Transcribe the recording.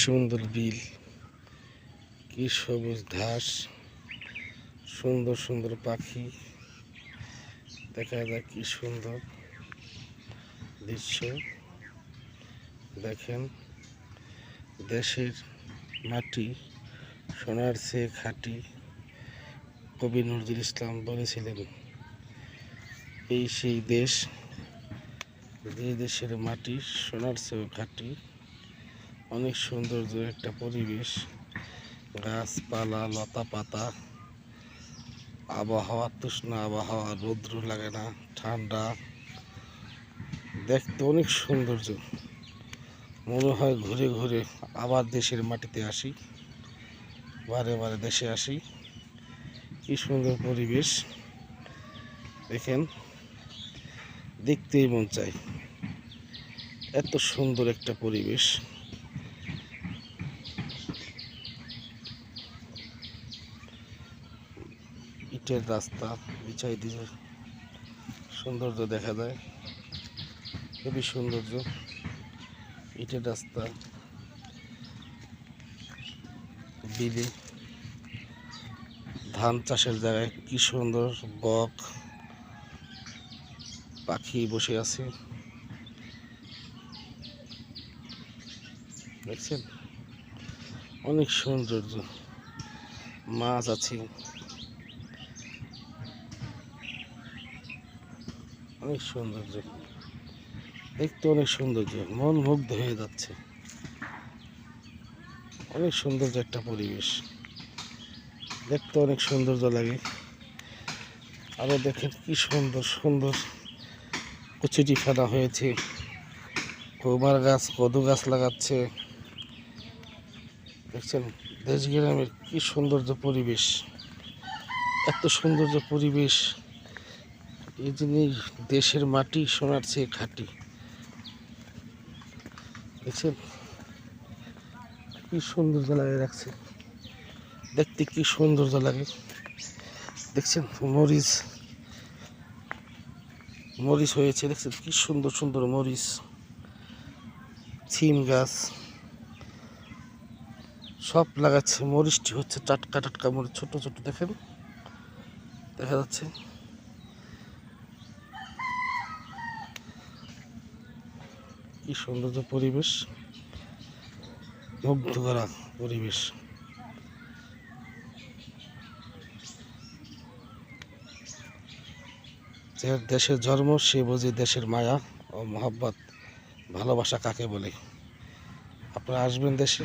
সুন্দর বিল, কি সবুজ ঘাস, সুন্দর সুন্দর পাখি দেখা যায়। কি সুন্দর দৃশ্য দেখেন। দেশের মাটি সোনার চেয়ে খাঁটি। কবি নজরুল ইসলাম বলেছিলেন, এই সেই দেশ যে দেশের মাটি সোনার চেয়েও খাঁটি। অনেক সৌন্দর্য একটা পরিবেশ, গাছপালা, লতা পাতা, আবহাওয়া তৃষ্ণ আবহাওয়া, রৌদ্র লাগে না, ঠান্ডা, দেখতে অনেক সৌন্দর্য। মনে হয় ঘুরে ঘুরে আবার দেশের মাটিতে আসি, বারে বারে দেশে আসি। কি সুন্দর পরিবেশ দেখেন, দেখতেই মন চায়। এত সুন্দর একটা পরিবেশ। ইটের রাস্তা বিছাই দিয়ে সৌন্দর্য দেখা যায়, খুবই সৌন্দর্য। ইটের রাস্তা, বিলে ধান চাষের জায়গায় কি সুন্দর বক পাখি বসে আছে, দেখছেন? অনেক সৌন্দর্য। মাছ আছে, অনেক সৌন্দর্য, দেখতে অনেক সৌন্দর্য, মন মুগ্ধ হয়ে যাচ্ছে। অনেক সৌন্দর্য একটা পরিবেশ, দেখতে অনেক সৌন্দর্য লাগে। আরো দেখেন কি সুন্দর সুন্দর কচুরি ফেলা হয়েছে, গোবার গাছ, কদু গাছ লাগাচ্ছে, দেখছেন? দেশ গ্রামের কি সৌন্দর্য পরিবেশ, এত সৌন্দর্য পরিবেশ। এই জিনিস দেশের মাটি সোনার চেয়ে খাঁটি, দেখছেন? কি সৌন্দর্য লাগে রাখছে, দেখতে কি সৌন্দর্য লাগে, দেখছেন? মরিচ মরিচ হয়েছে, দেখছেন? কি সুন্দর সুন্দর মরিচ, সিম গাছ সব লাগাচ্ছে। মরিচটি হচ্ছে টাটকা টাটকা মরিচ, ছোট ছোট দেখেন, দেখা যাচ্ছে। কি সৌন্দর্য পরিবেশ, মুগ্ধ করা পরিবেশ। যে দেশের জন্ম সে বোঝে দেশের মায়া ও মহব্বত, ভালোবাসা কাকে বলে। আপনারা আসবেন দেশে।